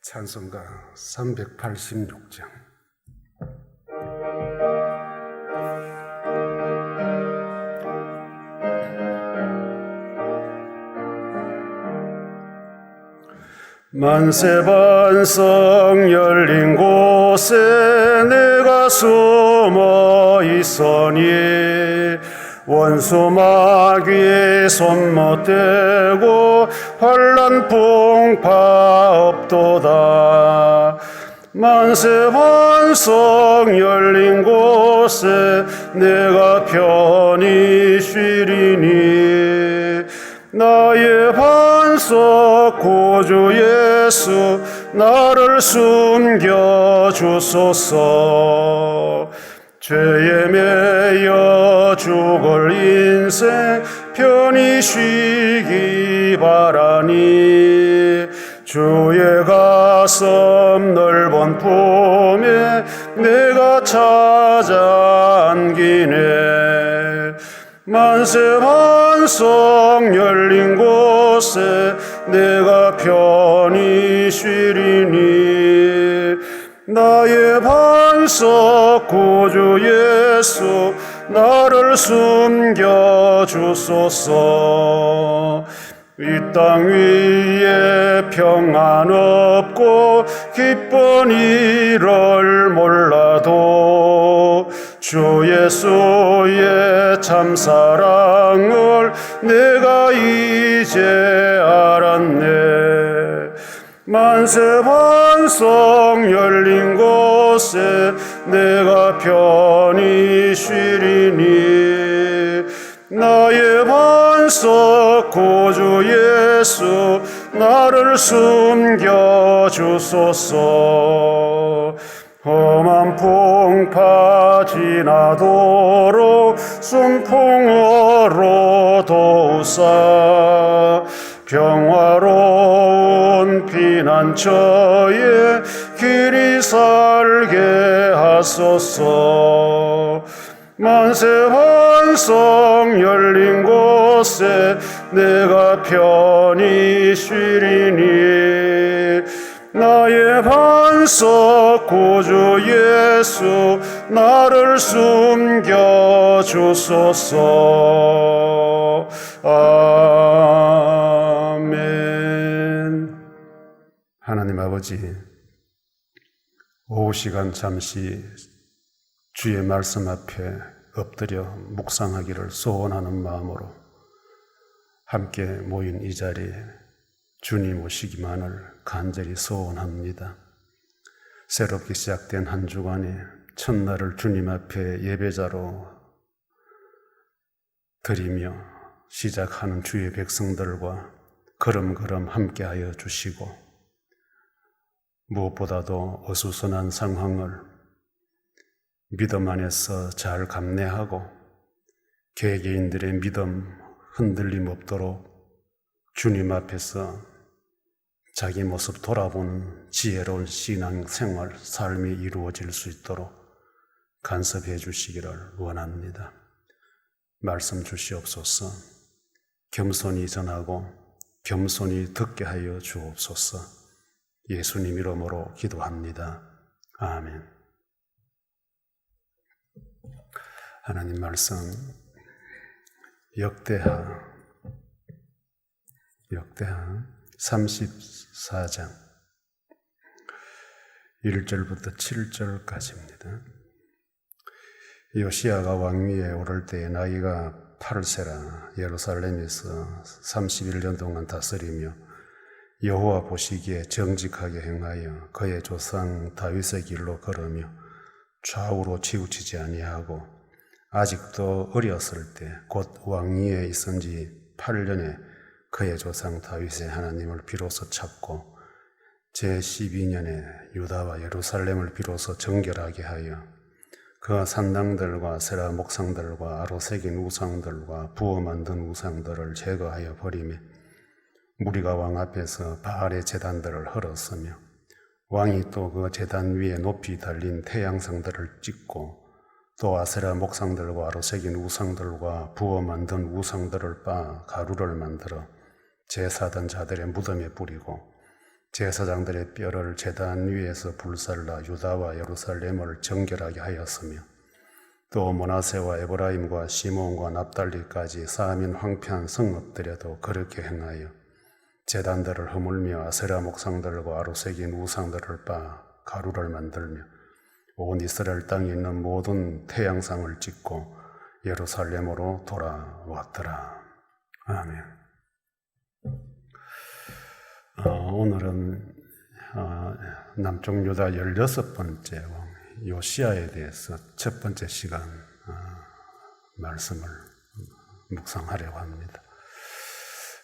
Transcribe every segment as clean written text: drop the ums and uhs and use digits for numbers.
찬송가 386장. 만세 반석 열린 곳에 내가 숨어 있으니 원수 마귀의 손 못 대고 환난 풍파 없도다. 만세 반석 열린 곳에 내가 편히 쉬리니 나의 반석 구주 예수 나를 숨겨 주소서. 죄에 매여 죽을 인생 편히 쉬기 바라니 주의 가슴 넓은 품에 내가 찾아 안기네. 만세 반석 열린 곳에 내가 편히 쉬리니 나의 반석 구주 예수 나를 숨겨 주소서. 이 땅 위에 평안 없고 기쁜 일을 몰라도 주 예수의 참사랑을 내가 이제 알았네. 만세 반석 열린 곳에 내가 편히 쉬리니 나의 반석 구주 예수 나를 숨겨 주소서. 험한 풍파 지나도록 순풍으로 도우사 평화로운 피난처에 길이 살게 하소서. 만세 반석 열린 곳에 내가 편히 쉬리니 나의 반석 구주 예수 나를 숨겨 주소서. 아멘. 하나님 아버지, 오후 시간 잠시 주의 말씀 앞에 엎드려 묵상하기를 소원하는 마음으로 함께 모인 이 자리에 주님 오시기만을 간절히 소원합니다. 새롭게 시작된 한 주간에 첫날을 주님 앞에 예배자로 드리며 시작하는 주의 백성들과 걸음걸음 함께하여 주시고 무엇보다도 어수선한 상황을 믿음 안에서 잘 감내하고 개개인들의 믿음 흔들림 없도록 주님 앞에서 자기 모습 돌아보는 지혜로운 신앙생활, 삶이 이루어질 수 있도록 간섭해 주시기를 원합니다. 말씀 주시옵소서. 겸손히 전하고 겸손히 듣게 하여 주옵소서. 예수님 이름으로 기도합니다. 아멘. 하나님 말씀 역대하 34장 1절부터 7절까지입니다. 요시야가 왕위에 오를 때에 나이가 8세라 예루살렘에서 31년 동안 다스리며 여호와 보시기에 정직하게 행하여 그의 조상 다윗의 길로 걸으며 좌우로 치우치지 아니하고 아직도 어렸을 때 곧 왕위에 있은 지 8년에 그의 조상 다윗의 하나님을 비로소 찾고 제12년에 유다와 예루살렘을 비로소 정결하게 하여 그 산당들과 세라 목상들과 아로 새긴 우상들과 부어 만든 우상들을 제거하여 버리며 무리가 왕 앞에서 바알의 제단들을 헐었으며 왕이 또 그 제단 위에 높이 달린 태양상들을 찍고 또 아세라 목상들과 아로 새긴 우상들과 부어 만든 우상들을 빻아 가루를 만들어 제사던 자들의 무덤에 뿌리고 제사장들의 뼈를 제단 위에서 불살라 유다와 예루살렘을 정결하게 하였으며 또 므낫세와 에브라임과 시몬과 납달리까지 사민 황폐한 성읍들에도 그렇게 행하여 제단들을 허물며 아세라 목상들과 아로새긴 우상들을 빻아 가루를 만들며 온 이스라엘 땅에 있는 모든 태양상을 찍고 예루살렘으로 돌아왔더라. 아멘. 오늘은 남쪽 유다 16번째 왕 요시야에 대해서 첫 번째 시간 말씀을 묵상하려고 합니다.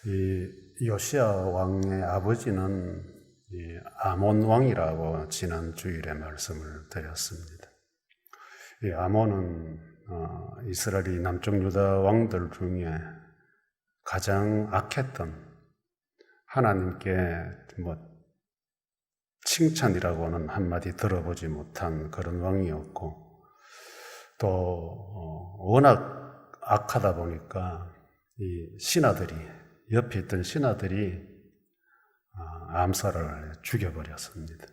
이 요시야 왕의 아버지는 이 아몬 왕이라고 지난 주일에 말씀을 드렸습니다. 이 아몬은 이스라엘이 남쪽 유다 왕들 중에 가장 악했던, 하나님께 칭찬이라고는 한마디 들어보지 못한 그런 왕이었고, 또 워낙 악하다 보니까 이 신하들이, 옆에 있던 신하들이 암살을 죽여버렸습니다.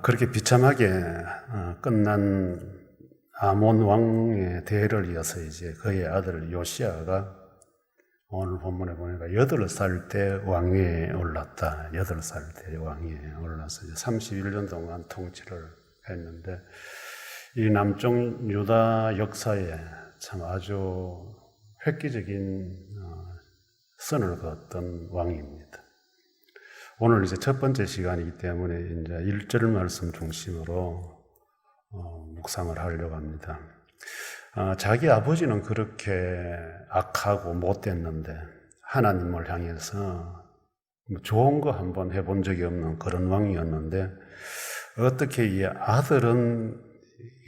그렇게 비참하게 끝난 아몬 왕의 대를 이어서 이제 그의 아들 요시야가 오늘 본문에 보니까 8살 때 왕위에 올랐다. 8살 때 왕위에 올라서 31년 동안 통치를 했는데, 이 남쪽 유다 역사에 참 아주 획기적인 선을 그었던 왕입니다. 오늘 이제 첫 번째 시간이기 때문에 이제 1절 말씀 중심으로 묵상을 하려고 합니다. 자기 아버지는 그렇게 악하고 못됐는데 하나님을 향해서 좋은 거 한번 해본 적이 없는 그런 왕이었는데, 어떻게 이 아들은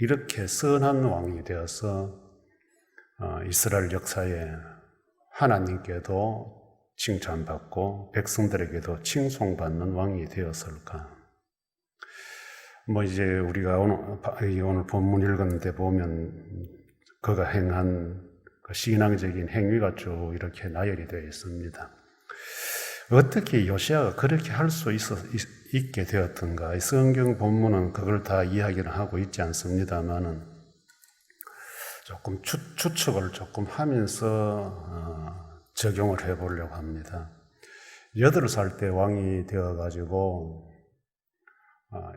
이렇게 선한 왕이 되어서 이스라엘 역사에 하나님께도 칭찬받고 백성들에게도 칭송받는 왕이 되었을까? 이제 우리가 오늘 본문 읽었는데 보면 그가 행한 그 신앙적인 행위가 쭉 이렇게 나열이 되어 있습니다. 어떻게 요시야가 그렇게 할 수 있게 되었던가? 성경 본문은 그걸 다 이야기를 하고 있지 않습니다만은 조금 추측을 조금 하면서 적용을 해보려고 합니다. 8살 때 왕이 되어가지고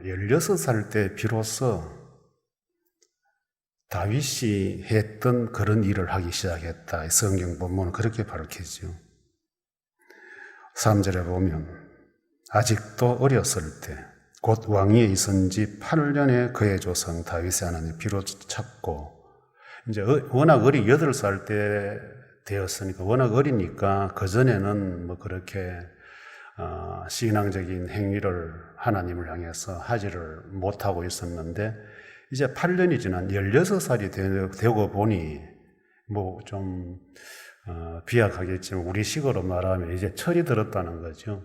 16살 때 비로소 다윗이 했던 그런 일을 하기 시작했다. 성경 본문은 그렇게 밝히죠. 3절에 보면 아직도 어렸을 때 곧 왕위에 있은 지 8년의 그의 조상 다윗의 하나님 비로소 찾고, 이제 워낙 8살 때 되었으니까, 워낙 어리니까 그전에는 그렇게 신앙적인 행위를 하나님을 향해서 하지를 못하고 있었는데, 이제 8년이 지난 16살이 되고 보니 좀 비약하겠지만 우리 식으로 말하면 이제 철이 들었다는 거죠.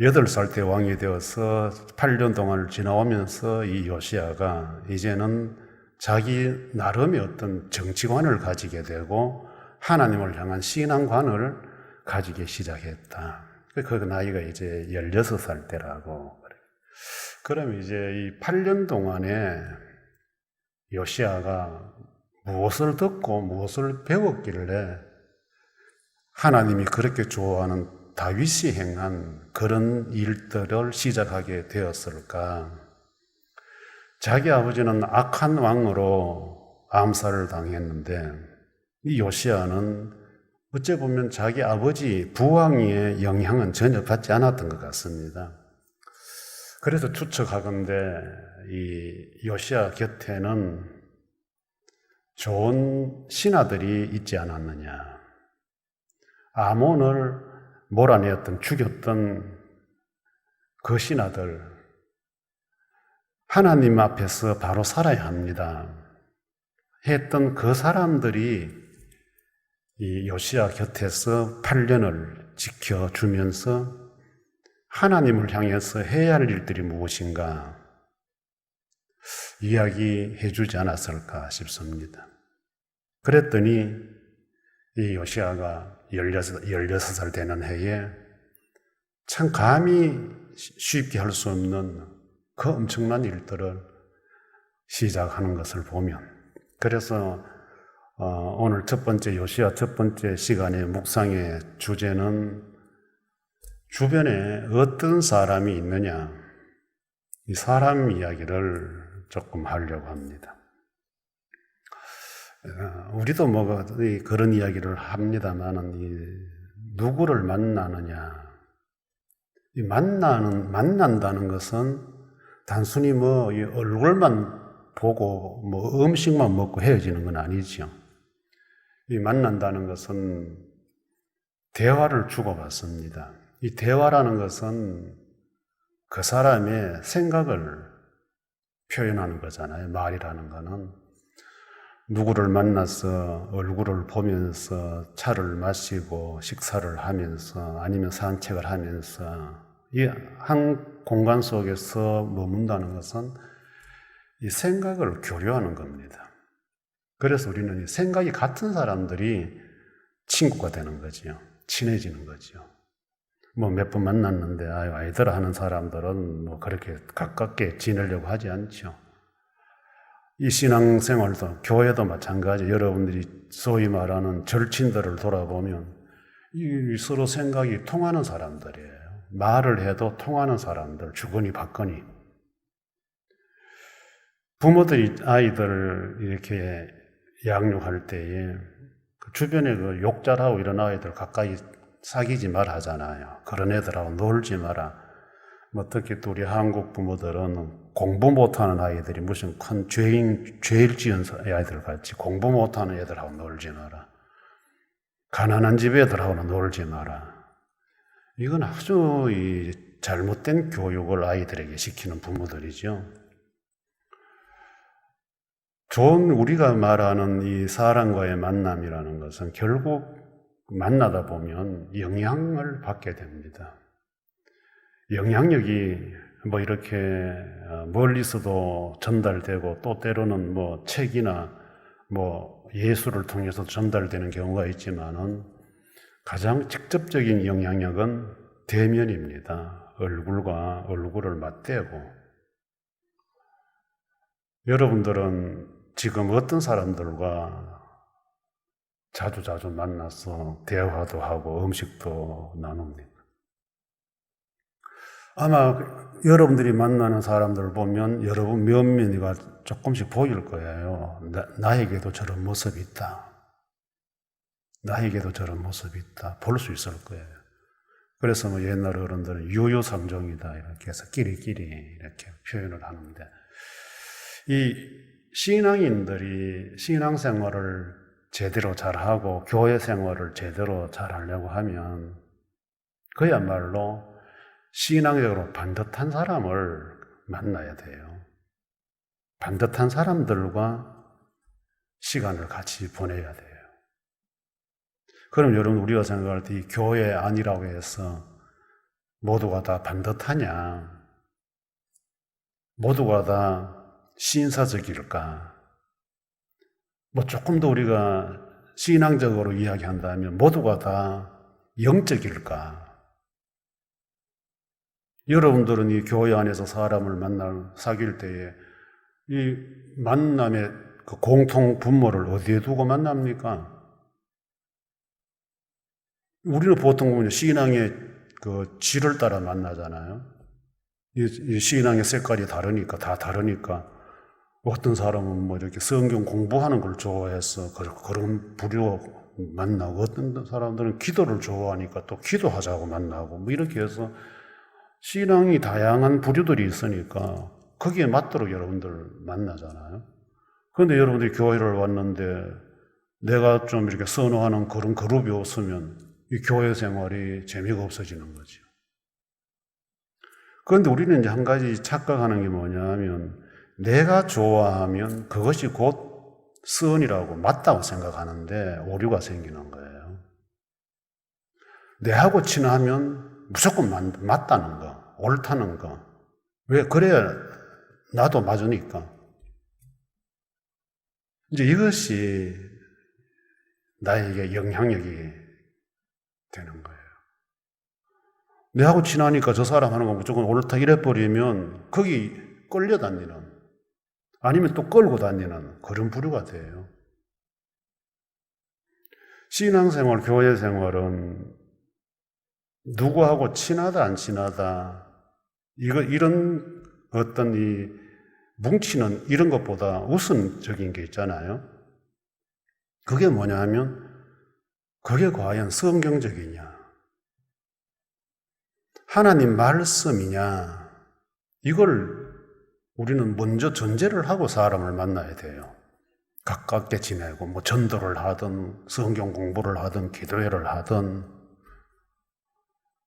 8살 때 왕이 되어서 8년 동안을 지나오면서 이 요시야가 이제는 자기 나름의 어떤 정치관을 가지게 되고 하나님을 향한 신앙관을 가지기 시작했다. 그 나이가 이제 16살 때라고. 그러면 이제 이 8년 동안에 요시야가 무엇을 듣고 무엇을 배웠길래 하나님이 그렇게 좋아하는 다윗이 행한 그런 일들을 시작하게 되었을까? 자기 아버지는 악한 왕으로 암살을 당했는데, 이 요시야는 어째 보면 자기 아버지 부왕위의 영향은 전혀 받지 않았던 것 같습니다. 그래서 추측하건대 이 요시야 곁에는 좋은 신하들이 있지 않았느냐. 아몬을 몰아내었던, 죽였던 그 신하들, 하나님 앞에서 바로 살아야 합니다 했던 그 사람들이 이 요시야 곁에서 8년을 지켜주면서 하나님을 향해서 해야 할 일들이 무엇인가 이야기해 주지 않았을까 싶습니다. 그랬더니 이 요시야가 16살 되는 해에 참 감히 쉽게 할 수 없는 그 엄청난 일들을 시작하는 것을 보면, 그래서 오늘 첫 번째 요시야 첫 번째 시간의 묵상의 주제는 주변에 어떤 사람이 있느냐, 이 사람 이야기를 조금 하려고 합니다. 우리도 뭐 그런 이야기를 합니다만은 누구를 만나느냐, 만난다는 것은 단순히 뭐 얼굴만 보고 뭐 음식만 먹고 헤어지는 건 아니죠. 이 만난다는 것은 대화를 주고받습니다. 이 대화라는 것은 그 사람의 생각을 표현하는 거잖아요. 말이라는 거는 누구를 만나서 얼굴을 보면서 차를 마시고 식사를 하면서 아니면 산책을 하면서 이 한 공간 속에서 머문다는 것은 이 생각을 교류하는 겁니다. 그래서 우리는 이 생각이 같은 사람들이 친구가 되는 거지요. 친해지는 거죠. 뭐 몇 번 만났는데 아이들 하는 사람들은 뭐 그렇게 가깝게 지내려고 하지 않죠. 이 신앙생활도 교회도 마찬가지. 여러분들이 소위 말하는 절친들을 돌아보면 이 서로 생각이 통하는 사람들이에요. 말을 해도 통하는 사람들, 주거니 받거니. 부모들이 아이들을 이렇게 양육할 때에 주변에 그 욕잘하고 이런 아이들 가까이 사귀지 말아 하잖아요. 그런 애들하고 놀지 마라. 뭐 특히 또 우리 한국 부모들은 공부 못하는 아이들이 무슨 큰 죄일 지은 아이들 같이 공부 못하는 애들하고 놀지 마라. 가난한 집 애들하고는 놀지 마라. 이건 아주 잘못된 교육을 아이들에게 시키는 부모들이죠. 좋은 우리가 말하는 이 사람과의 만남이라는 것은 결국 만나다 보면 영향을 받게 됩니다. 영향력이 뭐 이렇게 멀리서도 전달되고 또 때로는 뭐 책이나 뭐 예술을 통해서 전달되는 경우가 있지만은 가장 직접적인 영향력은 대면입니다. 얼굴과 얼굴을 맞대고. 여러분들은 지금 어떤 사람들과 자주 만나서 대화도 하고 음식도 나눕니까? 아마 여러분들이 만나는 사람들을 보면 여러분 면면이가 조금씩 보일 거예요. 나에게도 저런 모습이 있다. 나에게도 저런 모습이 있다. 볼 수 있을 거예요. 그래서 뭐 옛날 어른들은 유유상종이다 이렇게 해서 끼리끼리 이렇게 표현을 하는데, 이 신앙인들이 신앙생활을 제대로 잘하고 교회 생활을 제대로 잘하려고 하면 그야말로 신앙적으로 반듯한 사람을 만나야 돼요. 반듯한 사람들과 시간을 같이 보내야 돼요. 그럼 여러분, 우리가 생각할 때 이 교회 아니라고 해서 모두가 다 반듯하냐? 모두가 다 신사적일까? 뭐 조금 더 우리가 신앙적으로 이야기한다면 모두가 다 영적일까? 여러분들은 이 교회 안에서 사람을 사귈 때에 이 만남의 그 공통 분모를 어디에 두고 만납니까? 우리는 보통 보면 신앙의 그 질을 따라 만나잖아요. 이 신앙의 색깔이 다르니까, 다 다르니까. 어떤 사람은 뭐 이렇게 성경 공부하는 걸 좋아해서 그런 부류 만나고, 어떤 사람들은 기도를 좋아하니까 또 기도하자고 만나고, 뭐 이렇게 해서 신앙이 다양한 부류들이 있으니까 거기에 맞도록 여러분들 만나잖아요. 그런데 여러분들이 교회를 왔는데 내가 좀 이렇게 선호하는 그런 그룹이 없으면 이 교회 생활이 재미가 없어지는 거죠. 그런데 우리는 이제 한 가지 착각하는 게 뭐냐면, 내가 좋아하면 그것이 곧 선이라고 맞다고 생각하는데 오류가 생기는 거예요. 내하고 친하면 무조건 맞다는 거, 옳다는 거. 왜? 그래야 나도 맞으니까. 이제 이것이 나에게 영향력이 되는 거예요. 내하고 친하니까 저 사람 하는 거 무조건 옳다 이래버리면 거기 끌려다니는, 아니면 또 끌고 다니는 그런 부류가 돼요. 신앙생활, 교회생활은 누구하고 친하다 안 친하다, 이런 어떤 이 뭉치는 이런 것보다 우선적인 게 있잖아요. 그게 뭐냐 하면 그게 과연 성경적이냐, 하나님 말씀이냐, 이걸 우리는 먼저 전제를 하고 사람을 만나야 돼요. 가깝게 지내고 뭐 전도를 하든 성경 공부를 하든 기도회를 하든.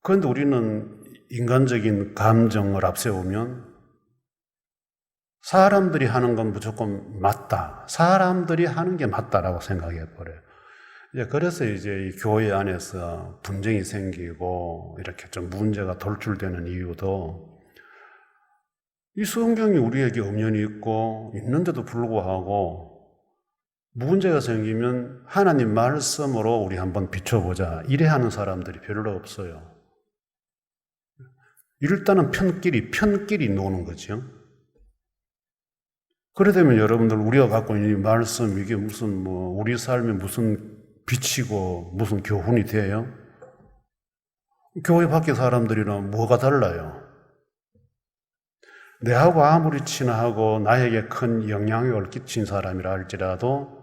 그런데 우리는 인간적인 감정을 앞세우면 사람들이 하는 건 무조건 맞다, 사람들이 하는 게 맞다라고 생각해 버려요. 그래서 이제 이 교회 안에서 분쟁이 생기고 이렇게 좀 문제가 돌출되는 이유도, 이 성경이 우리에게 엄연히 있고 있는데도 불구하고 문제가 생기면 하나님 말씀으로 우리 한번 비춰보자 이래 하는 사람들이 별로 없어요. 일단은 편끼리 노는 거죠. 그래 되면 여러분들, 우리가 갖고 있는 이 말씀, 이게 무슨 우리 삶에 무슨 빛이고 무슨 교훈이 돼요? 교회 밖의 사람들이랑 뭐가 달라요? 내하고 아무리 친하고 나에게 큰 영향력을 끼친 사람이라 할지라도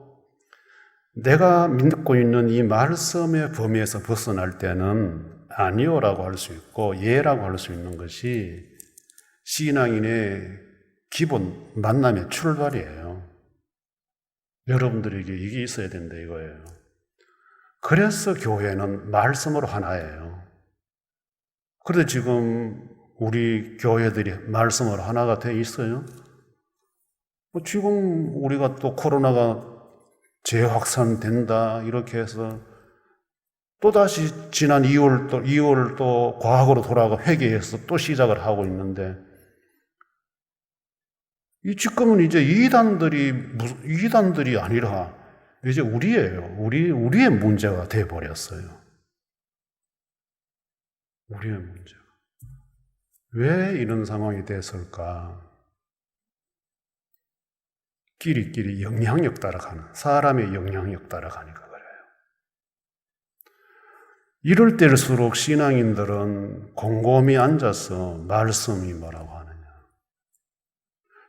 내가 믿고 있는 이 말씀의 범위에서 벗어날 때는 아니요라고 할 수 있고 예라고 할 수 있는 것이 신앙인의 기본 만남의 출발이에요. 여러분들에게 이게 있어야 된다 이거예요. 그래서 교회는 말씀으로 하나예요. 그런데 지금 우리 교회들이 말씀으로 하나가 돼 있어요? 지금 우리가 또 코로나가 재확산된다 이렇게 해서 또다시 지난 2월 또 과학으로 돌아가 회개해서 또 시작을 하고 있는데, 이 지금은 이제 이단들이 아니라 이제 우리예요. 우리의 문제가 돼 버렸어요. 우리의 문제가. 왜 이런 상황이 됐을까? 끼리끼리 영향력 따라가는, 사람의 영향력 따라가니까 그래요. 이럴 때일수록 신앙인들은 곰곰이 앉아서 말씀이 뭐라고 하느냐.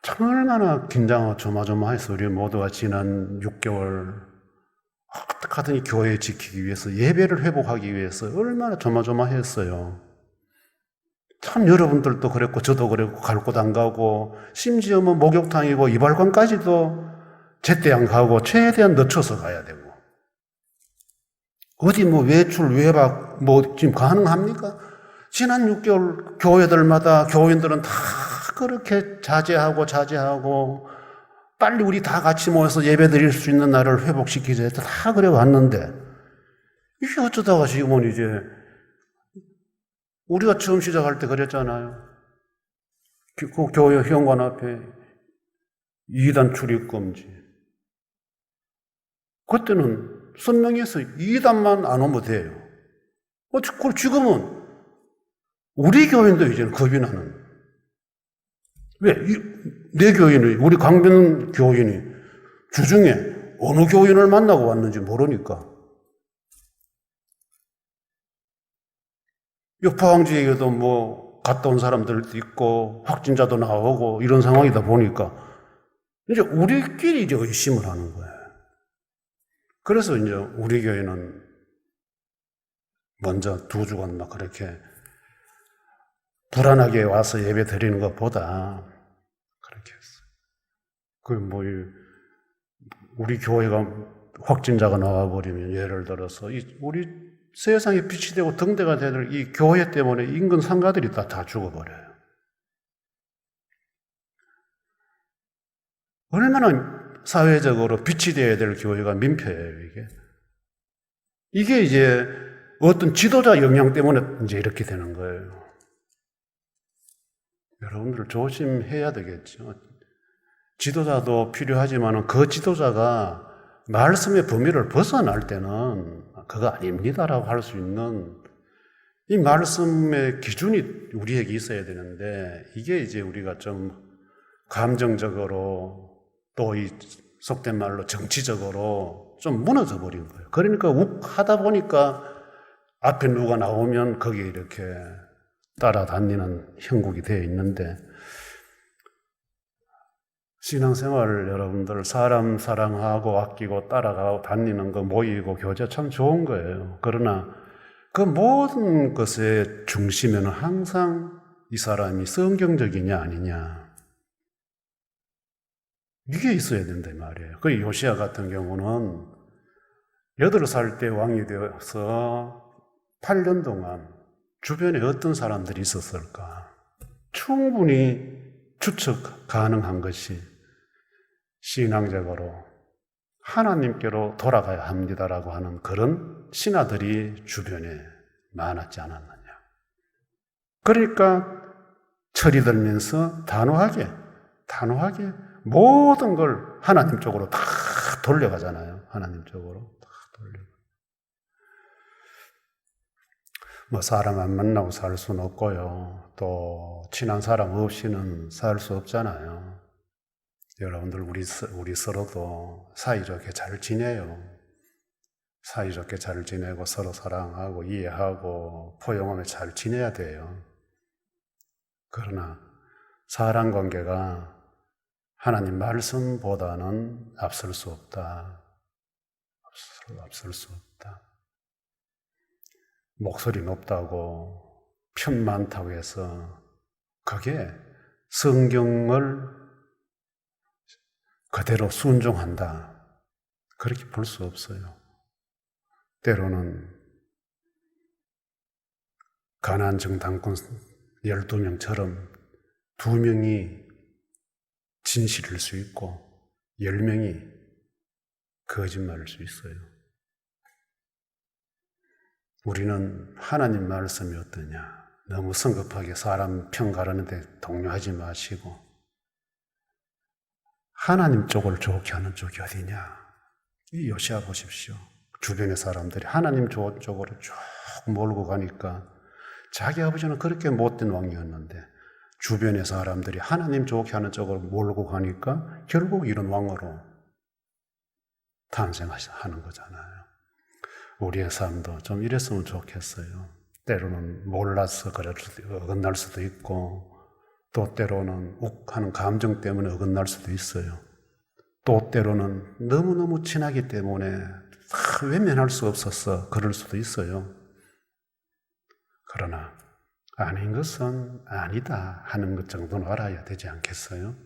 참 얼마나 긴장하고 조마조마해서 우리 모두가 지난 6개월 어떻게든 이 교회 지키기 위해서, 예배를 회복하기 위해서 얼마나 조마조마했어요. 참 여러분들도 그랬고 저도 그랬고 갈 곳 안 가고, 심지어 목욕탕이고 이발관까지도 제때 안 가고 최대한 늦춰서 가야 되고, 어디 외출 외박 지금 가능합니까? 지난 6개월 교회들마다 교인들은 다 그렇게 자제하고 빨리 우리 다 같이 모여서 예배 드릴 수 있는 날을 회복시키자 해서 다 그래 왔는데, 이게 어쩌다가 지금은 이제 우리가 처음 시작할 때 그랬잖아요. 그 교회 현관 앞에 2단 출입 금지. 그때는 선명해서 2단만 안 오면 돼요. 그걸 지금은 우리 교인도 이제는 겁이 나는. 왜? 내 교인이, 우리 강변 교인이 주중에 어느 교인을 만나고 왔는지 모르니까. 포항지역에도 갔다 온 사람들도 있고 확진자도 나오고 이런 상황이다 보니까 이제 우리끼리 이제 의심을 하는 거예요. 그래서 이제 우리 교회는 먼저 2주간 막 그렇게 불안하게 와서 예배 드리는 것보다 그렇게 했어요. 우리 교회가 확진자가 나와버리면, 예를 들어서 우리 세상에 빛이 되고 등대가 되는 이 교회 때문에 인근 상가들이 다 죽어버려요. 얼마나 사회적으로 빛이 되어야 될 교회가 민폐예요, 이게. 이게 이제 어떤 지도자 영향 때문에 이제 이렇게 되는 거예요. 여러분들 조심해야 되겠죠. 지도자도 필요하지만 그 지도자가 말씀의 범위를 벗어날 때는 그거 아닙니다라고 할 수 있는 이 말씀의 기준이 우리에게 있어야 되는데 이게 이제 우리가 좀 감정적으로 또 이 속된 말로 정치적으로 좀 무너져 버린 거예요. 그러니까 욱 하다 보니까 앞에 누가 나오면 거기에 이렇게 따라다니는 형국이 되어 있는데, 신앙생활 여러분들 사람 사랑하고 아끼고 따라가고 다니는 거 모이고 교제 참 좋은 거예요. 그러나 그 모든 것의 중심에는 항상 이 사람이 성경적이냐 아니냐 이게 있어야 된다 말이에요. 그 요시야 같은 경우는 8살 때 왕이 되어서 8년 동안 주변에 어떤 사람들이 있었을까? 충분히 추측 가능한 것이 신앙적으로 하나님께로 돌아가야 합니다라고 하는 그런 신하들이 주변에 많았지 않았느냐. 그러니까 철이 들면서 단호하게 모든 걸 하나님 쪽으로 다 돌려가잖아요. 하나님 쪽으로 다 돌려. 뭐 사람 안 만나고 살 수는 없고요. 또 친한 사람 없이는 살 수 없잖아요. 여러분들 우리 서로도 사이좋게 잘 지내요. 사이좋게 잘 지내고 서로 사랑하고 이해하고 포용하며 잘 지내야 돼요. 그러나 사람 관계가 하나님 말씀보다는 앞설 수 없다. 앞설 수 없다. 목소리 높다고 편 많다고 해서 그게 성경을 그대로 순종한다. 그렇게 볼 수 없어요. 때로는 가나안 정탐꾼 12명처럼 2명이 진실일 수 있고 10명이 거짓말일 수 있어요. 우리는 하나님 말씀이 어떠냐? 너무 성급하게 사람 평가하는데 동요하지 마시고 하나님 쪽을 좋게 하는 쪽이 어디냐? 이 요시야 보십시오. 주변의 사람들이 하나님 좋은 쪽으로 쭉 몰고 가니까 자기 아버지는 그렇게 못된 왕이었는데 주변의 사람들이 하나님 좋게 하는 쪽으로 몰고 가니까 결국 이런 왕으로 탄생하는 거잖아요. 우리의 삶도 좀 이랬으면 좋겠어요. 때로는 몰라서 어긋날 수도 있고 또 때로는 욱하는 감정 때문에 어긋날 수도 있어요. 또 때로는 너무너무 친하기 때문에 외면할 수 없어서 그럴 수도 있어요. 그러나 아닌 것은 아니다 하는 것 정도는 알아야 되지 않겠어요?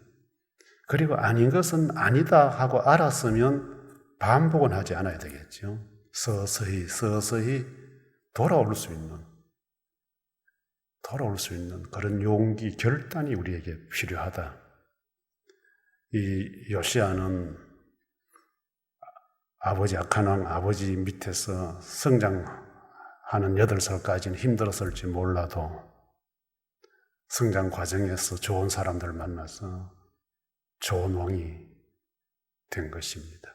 그리고 아닌 것은 아니다 하고 알았으면 반복은 하지 않아야 되겠죠. 서서히 돌아올 수 있는 그런 용기, 결단이 우리에게 필요하다. 이 요시야는 아버지 악한 왕 아버지 밑에서 성장하는 8살까지는 힘들었을지 몰라도 성장 과정에서 좋은 사람들을 만나서 좋은 왕이 된 것입니다.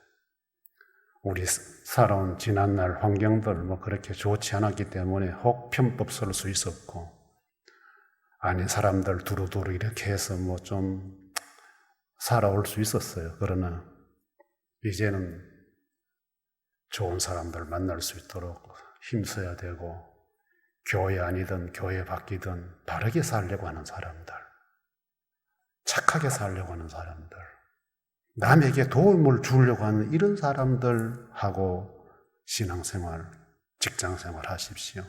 우리 살아온 지난날 환경들 그렇게 좋지 않았기 때문에 혹 편법 설 수 있었고 아닌 사람들 두루두루 이렇게 해서 좀 살아올 수 있었어요. 그러나 이제는 좋은 사람들 만날 수 있도록 힘써야 되고 교회 아니든 교회 밖이든 바르게 살려고 하는 사람들, 착하게 살려고 하는 사람들, 남에게 도움을 주려고 하는 이런 사람들하고 신앙생활, 직장생활 하십시오.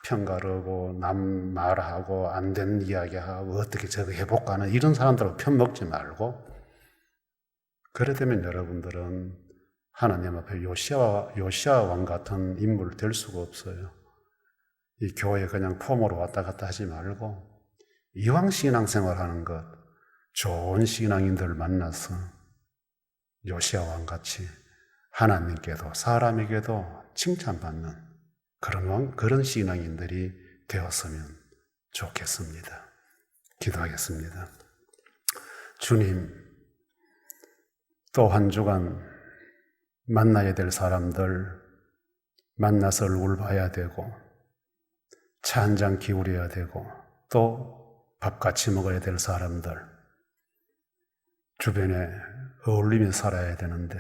편가르고 남 말하고 안 된 이야기하고 어떻게 저거 해볼까 하는 이런 사람들하고 편먹지 말고 그러다면 여러분들은 하나님 앞에 요시야 왕 같은 인물 될 수가 없어요. 이 교회 그냥 폼으로 왔다 갔다 하지 말고 이왕 신앙생활 하는 것 좋은 신앙인들 만나서 요시야 왕 같이 하나님께도 사람에게도 칭찬받는 그런 신앙인들이 되었으면 좋겠습니다. 기도하겠습니다. 주님, 또 한 주간 만나야 될 사람들 만나서 얼굴 봐야 되고 차 한 잔 기울여야 되고 또 밥 같이 먹어야 될 사람들 주변에 어울리며 살아야 되는데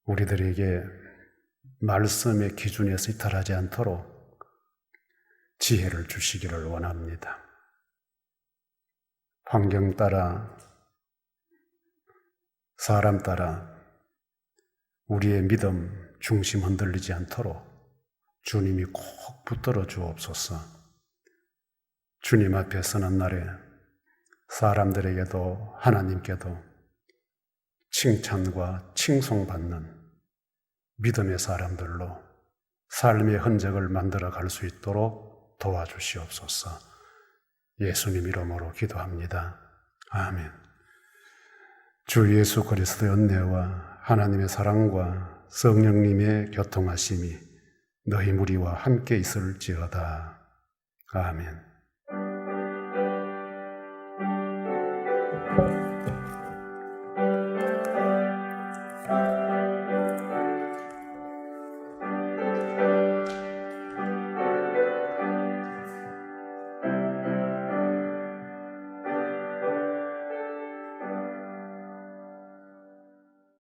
우리들에게 말씀의 기준에서 이탈하지 않도록 지혜를 주시기를 원합니다. 환경 따라 사람 따라 우리의 믿음 중심 흔들리지 않도록 주님이 꼭 붙들어 주옵소서. 주님 앞에 서는 날에 사람들에게도 하나님께도 칭찬과 칭송받는 믿음의 사람들로 삶의 흔적을 만들어 갈 수 있도록 도와주시옵소서. 예수님 이름으로 기도합니다. 아멘. 주 예수 그리스도의 은혜와 하나님의 사랑과 성령님의 교통하심이 너희 무리와 함께 있을지어다. 아멘.